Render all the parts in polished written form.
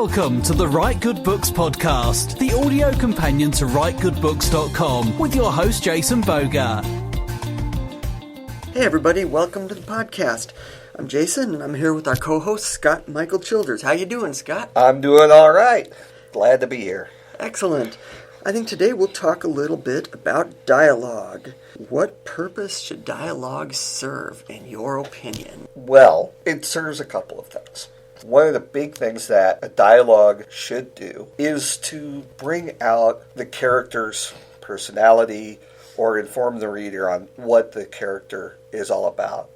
Welcome to the Write Good Books podcast, the audio companion to WriteGoodBooks.com, with your host Jason Bougger. Hey everybody, welcome to the podcast. I'm Jason, and I'm here with our co-host Scott Michael Childers. How you doing, Scott? I'm doing all right. Glad to be here. Excellent. I think today we'll talk a little bit about dialogue. What purpose should dialogue serve, in your opinion? Well, it serves a couple of things. One of the big things that a dialogue should do is to bring out the character's personality or inform the reader on what the character is all about.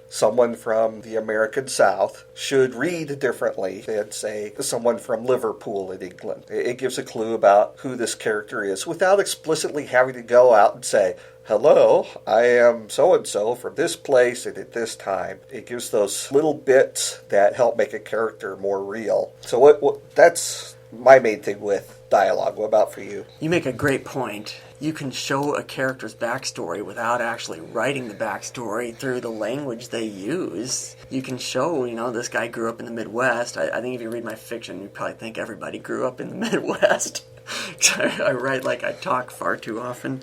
Someone from the American South should read differently than, say, someone from Liverpool in England. It gives a clue about who this character is without explicitly having to go out and say, hello, I am so-and-so from this place and at this time. It gives those little bits that help make a character more real. So that's my main thing with dialogue. What about for you? You make a great point. You can show a character's backstory without actually writing the backstory through the language they use. You can show, this guy grew up in the Midwest. I think if you read my fiction, you probably think everybody grew up in the Midwest. I write like I talk far too often.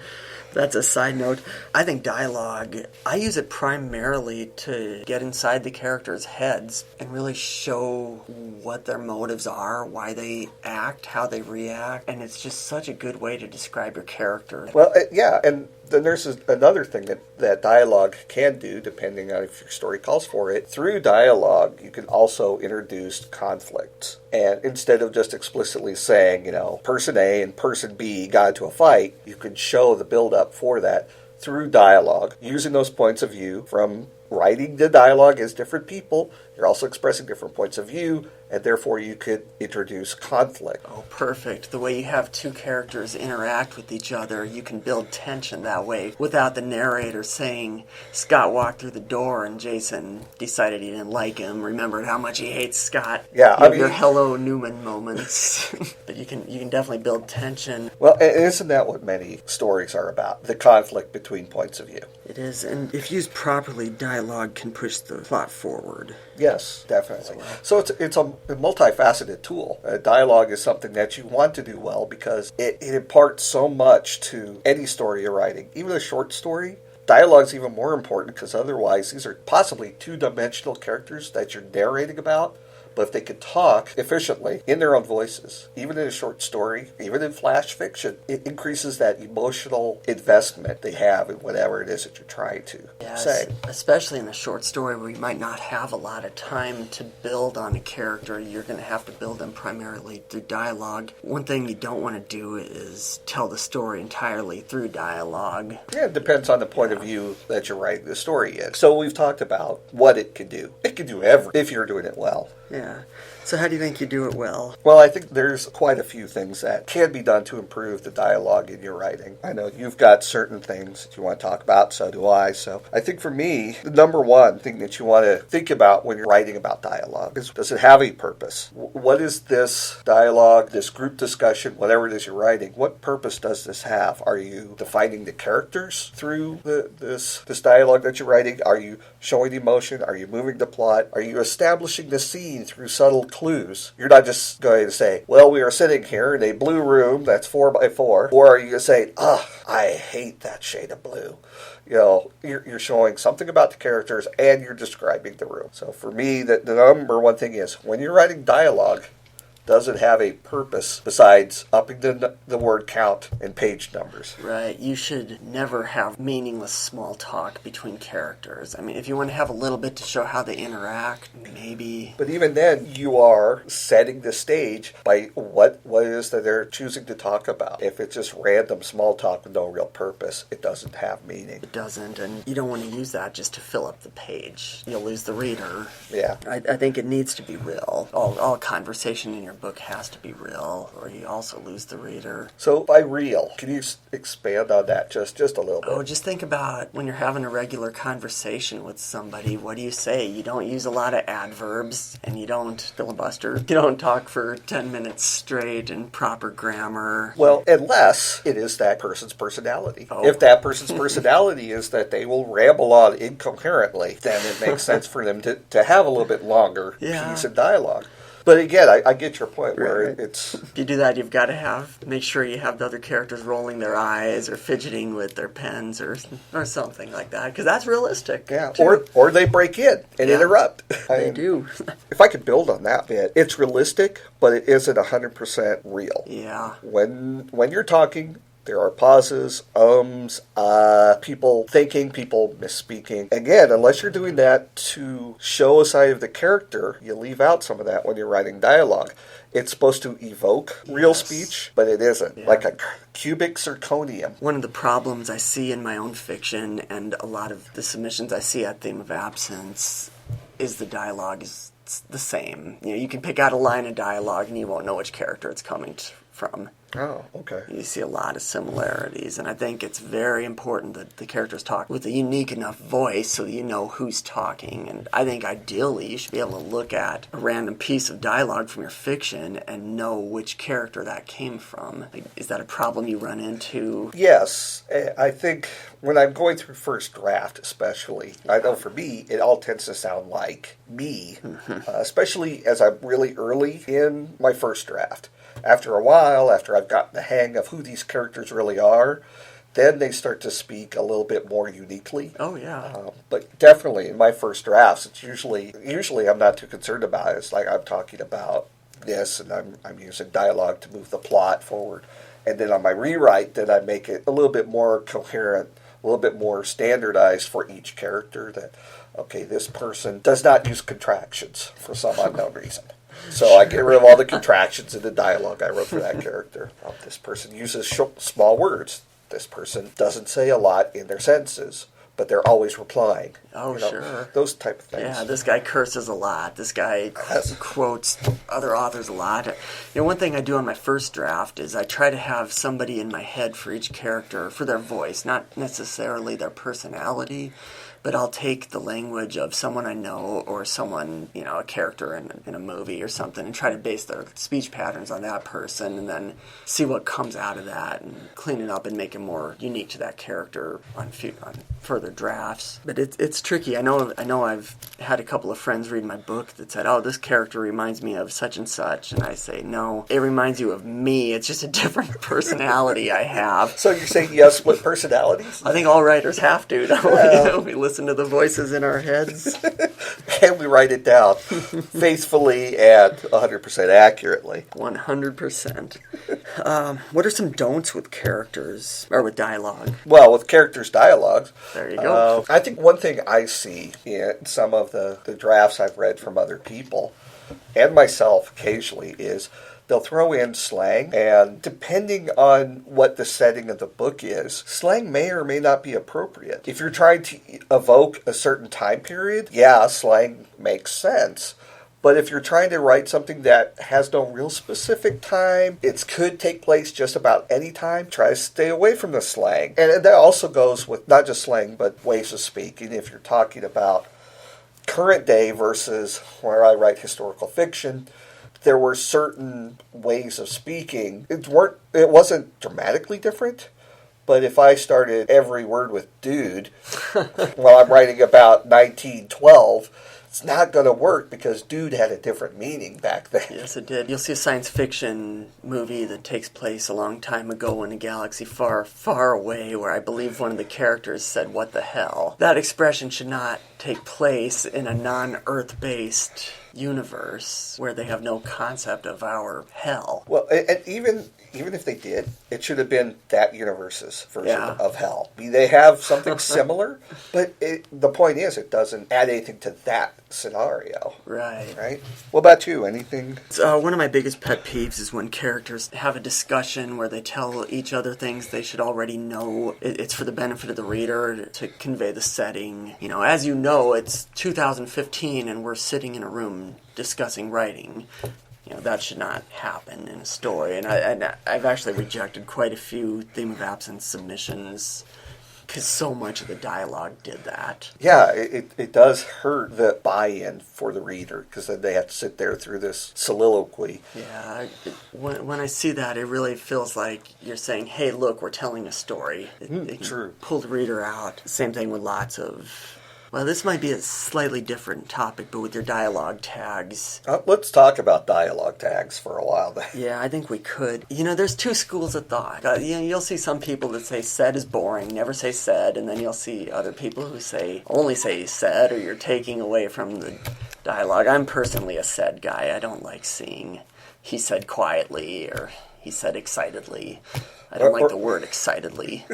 That's a side note. I think dialogue, I use it primarily to get inside the characters' heads and really show what their motives are, why they act, how they react, and it's just such a good way to describe your character. Well, yeah, and then there's another thing that dialogue can do, depending on if your story calls for it. Through dialogue, you can also introduce conflicts. And instead of just explicitly saying, person A and person B got into a fight, you can show the build-up for that through dialogue, using those points of view from writing the dialogue as different people. You're also expressing different points of view, and therefore you could introduce conflict. Oh, perfect. The way you have two characters interact with each other, you can build tension that way without the narrator saying, Scott walked through the door and Jason decided he didn't like him, remembered how much he hates Scott. Yeah, your hello Newman moments. But you can definitely build tension. Well, isn't that what many stories are about? The conflict between points of view. It is, and if used properly, dialogue can push the plot forward. Yes, definitely. So it's a multifaceted tool. Dialogue is something that you want to do well because it imparts so much to any story you're writing. Even a short story, dialogue is even more important because otherwise these are possibly two-dimensional characters that you're narrating about. But if they could talk efficiently in their own voices, even in a short story, even in flash fiction, it increases that emotional investment they have in whatever it is that you're trying to say. Especially in a short story where you might not have a lot of time to build on a character. You're going to have to build them primarily through dialogue. One thing you don't want to do is tell the story entirely through dialogue. Yeah, it depends on the point of view that you're writing the story in. So we've talked about what it can do. It can do everything if you're doing it well. Yeah. So how do you think you do it well? Well, I think there's quite a few things that can be done to improve the dialogue in your writing. I know you've got certain things that you want to talk about, so do I. So I think for me, the number one thing that you want to think about when you're writing about dialogue is, does it have a purpose? What is this dialogue, this group discussion, whatever it is you're writing, what purpose does this have? Are you defining the characters through this dialogue that you're writing? Are you showing emotion? Are you moving the plot? Are you establishing the scene through subtle clues? You're not just going to say, well, we are sitting here in a blue room that's 4x4, or are you going to say, I hate that shade of blue? You're showing something about the characters and you're describing the room. So for me, the number one thing is, when you're writing dialogue, does it have a purpose besides upping the word count and page numbers? Right. You should never have meaningless small talk between characters. I mean, if you want to have a little bit to show how they interact, maybe. But even then, you are setting the stage by what it is that they're choosing to talk about. If it's just random small talk with no real purpose, it doesn't have meaning. It doesn't, and you don't want to use that just to fill up the page. You'll lose the reader. Yeah. I think it needs to be real. All conversation in your book has to be real, or you also lose the reader. So by real, can you expand on that just a little bit? Oh, just think about when you're having a regular conversation with somebody. What do you say? You don't use a lot of adverbs, and you don't filibuster. You don't talk for 10 minutes straight in proper grammar. Well, unless it is that person's personality. Oh. If that person's personality is that they will ramble on incoherently, then it makes sense for them to have a little bit longer piece of dialogue. But again, I get your point where Right. it's... If you do that, you've got to make sure you have the other characters rolling their eyes or fidgeting with their pens or something like that, because that's realistic. Yeah, too. or they break in and Yeah. interrupt. They do. If I could build on that bit, it's realistic, but it isn't 100% real. Yeah. When you're talking, there are pauses, people thinking, people misspeaking. Again, unless you're doing that to show a side of the character, you leave out some of that when you're writing dialogue. It's supposed to evoke real speech, but it isn't. Yeah. Like a cubic zirconium. One of the problems I see in my own fiction and a lot of the submissions I see at Theme of Absence is the dialogue is the same. You can pick out a line of dialogue and you won't know which character it's coming from. Oh, okay. You see a lot of similarities, and I think it's very important that the characters talk with a unique enough voice so that you know who's talking. And I think ideally you should be able to look at a random piece of dialogue from your fiction and know which character that came from. Like, is that a problem you run into? Yes, I think when I'm going through first draft especially, I know for me, it all tends to sound like me, especially as I'm really early in my first draft. After a while, after I've gotten the hang of who these characters really are, then they start to speak a little bit more uniquely. Oh, yeah. But definitely in my first drafts, it's usually I'm not too concerned about it. It's like I'm talking about this and I'm using dialogue to move the plot forward. And then on my rewrite, then I make it a little bit more coherent, a little bit more standardized for each character that, okay, this person does not use contractions for some unknown reason. So I get rid of all the contractions in the dialogue I wrote for that character. This person uses small words. This person doesn't say a lot in their sentences, but they're always replying. Oh, sure. Those type of things. Yeah, this guy curses a lot. This guy quotes other authors a lot. One thing I do on my first draft is I try to have somebody in my head for each character, for their voice, not necessarily their personality, but I'll take the language of someone I know or someone, a character in a movie or something and try to base their speech patterns on that person and then see what comes out of that and clean it up and make it more unique to that character on further drafts. But it's tricky. I know I've had a couple of friends read my book that said, oh, this character reminds me of such and such. And I say, no, it reminds you of me. It's just a different personality I have. So you're saying you have split personalities? I think all writers have to, don't we? We listen to the voices in our heads. And we write it down faithfully and 100% accurately. 100%. What are some don'ts with characters, or with dialogue? Well, with characters' dialogues. There you go. I think one thing I see in some of the drafts I've read from other people, and myself occasionally, is they'll throw in slang, and depending on what the setting of the book is, slang may or may not be appropriate. If you're trying to evoke a certain time period, yeah, slang makes sense. But if you're trying to write something that has no real specific time, it could take place just about any time, try to stay away from the slang. And that also goes with not just slang, but ways of speaking. If you're talking about current day versus where I write historical fiction, there were certain ways of speaking. It wasn't dramatically different, but if I started every word with dude while I'm writing about 1912, it's not going to work because dude had a different meaning back then. Yes, it did. You'll see a science fiction movie that takes place a long time ago in a galaxy far, far away where I believe one of the characters said, "What the hell?" That expression should not take place in a non-Earth-based universe where they have no concept of our hell. Well, and even if they did, it should have been that universe's version of hell. I mean, they have something similar, but the point is it doesn't add anything to that scenario. Right. What about you? Anything? One of my biggest pet peeves is when characters have a discussion where they tell each other things they should already know. It's for the benefit of the reader to convey the setting. As you know, it's 2015 and we're sitting in a room discussing writing. That should not happen in a story. And I've actually rejected quite a few Theme of Absence submissions because so much of the dialogue did that. Yeah, it does hurt the buy-in for the reader because then they have to sit there through this soliloquy. Yeah, when I see that, it really feels like you're saying, hey, look, we're telling a story. It True. Pull the reader out. Same thing with lots of Well, this might be a slightly different topic, but with your dialogue tags. Let's talk about dialogue tags for a while then. Yeah, I think we could. There's two schools of thought. You'll see some people that say said is boring, never say said, and then you'll see other people who only say said, or you're taking away from the dialogue. I'm personally a said guy. I don't like seeing he said quietly or he said excitedly. I don't like the word excitedly.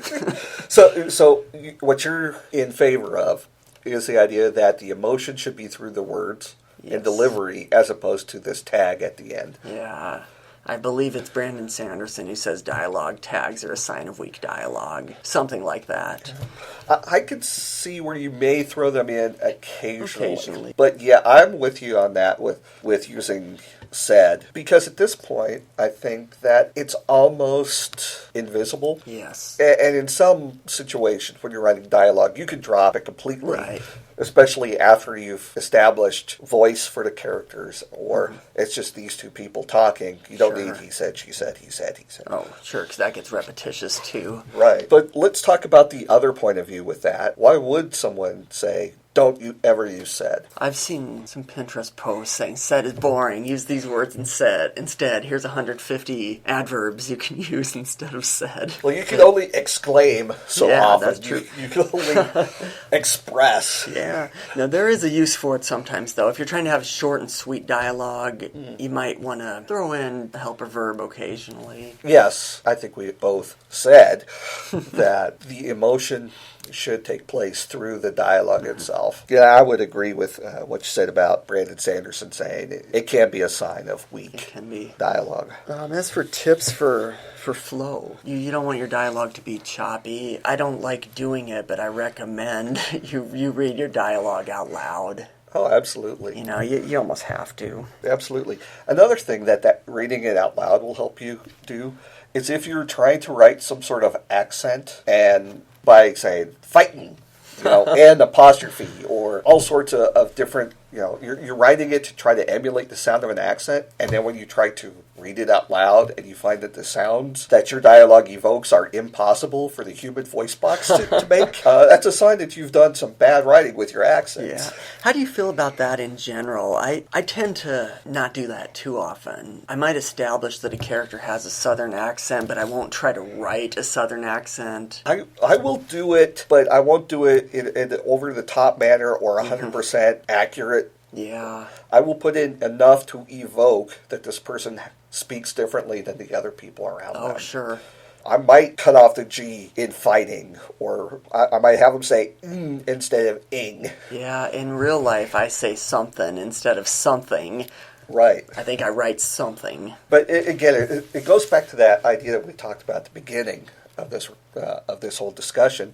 So what you're in favor of is the idea that the emotion should be through the words and delivery as opposed to this tag at the end. Yeah. I believe it's Brandon Sanderson who says dialogue tags are a sign of weak dialogue. Something like that. I could see where you may throw them in occasionally. But yeah, I'm with you on that with using said. Because at this point, I think that it's almost invisible. Yes. And in some situations, when you're writing dialogue, you can drop it completely. Right. Especially after you've established voice for the characters, or it's just these two people talking. You don't need he said, she said, he said, he said. Oh, sure, because that gets repetitious too. Right. But let's talk about the other point of view with that. Why would someone say, don't you ever use said? I've seen some Pinterest posts saying said is boring. Use these words instead. Here's 150 adverbs you can use instead of said. Well, you can only exclaim so often. That's true. You can only express. Yeah. Now, there is a use for it sometimes, though. If you're trying to have short and sweet dialogue, you might want to throw in a helper verb occasionally. Yes, I think we both said that the emotion should take place through the dialogue itself. Yeah, I would agree with what you said about Brandon Sanderson saying it can be a sign of weak dialogue. As for tips for flow, you don't want your dialogue to be choppy. I don't like doing it, but I recommend you read your dialogue out loud. Oh, absolutely. You almost have to. Absolutely. Another thing that reading it out loud will help you do is if you're trying to write some sort of accent and by saying fighting, and apostrophe or all sorts of different, you're writing it to try to emulate the sound of an accent, and then when you try to read it out loud and you find that the sounds that your dialogue evokes are impossible for the human voice box to make, that's a sign that you've done some bad writing with your accents. Yeah. How do you feel about that in general? I tend to not do that too often. I might establish that a character has a southern accent, but I won't try to write a southern accent. I will do it, but I won't do it in an over-the-top manner or 100% accurate. Yeah. I will put in enough to evoke that this person speaks differently than the other people around them. Oh, sure. I might cut off the G in fighting, or I might have them say instead of ing. Yeah, in real life I say something instead of something. Right. I think I write something. But it goes back to that idea that we talked about at the beginning of this whole discussion.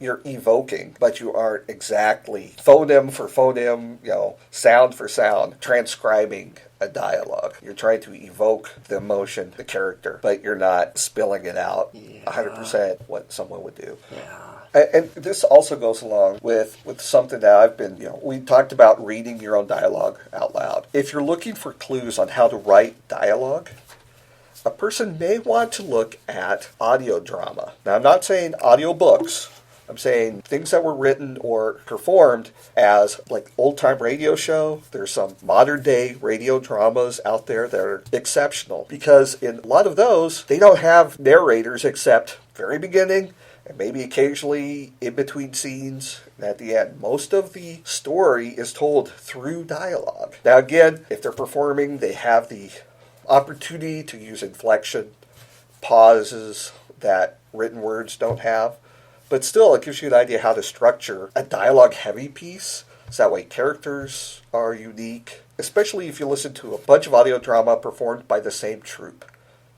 You're evoking, but you aren't exactly phoneme for phoneme, sound for sound, transcribing a dialogue. You're trying to evoke the emotion, the character, but you're not spilling it out 100% what someone would do. Yeah. And this also goes along with something that I've been, we talked about reading your own dialogue out loud. If you're looking for clues on how to write dialogue, a person may want to look at audio drama. Now, I'm not saying audio books. I'm saying things that were written or performed as like old-time radio show. There's some modern-day radio dramas out there that are exceptional because in a lot of those, they don't have narrators except very beginning and maybe occasionally in between scenes and at the end. Most of the story is told through dialogue. Now again, if they're performing, they have the opportunity to use inflection, pauses that written words don't have. But still, it gives you an idea how to structure a dialogue-heavy piece. So that way characters are unique, especially if you listen to a bunch of audio drama performed by the same troupe.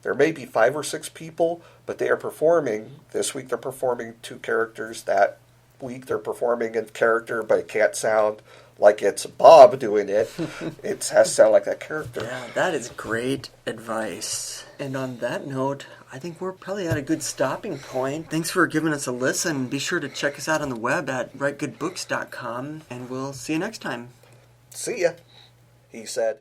There may be 5 or 6 people, but they are performing. This week they're performing 2 characters. That week they're performing a character, but it can't sound like it's Bob doing it. It has to sound like that character. Yeah, that is great advice. And on that note, I think we're probably at a good stopping point. Thanks for giving us a listen. Be sure to check us out on the web at writegoodbooks.com, and we'll see you next time. See ya, he said.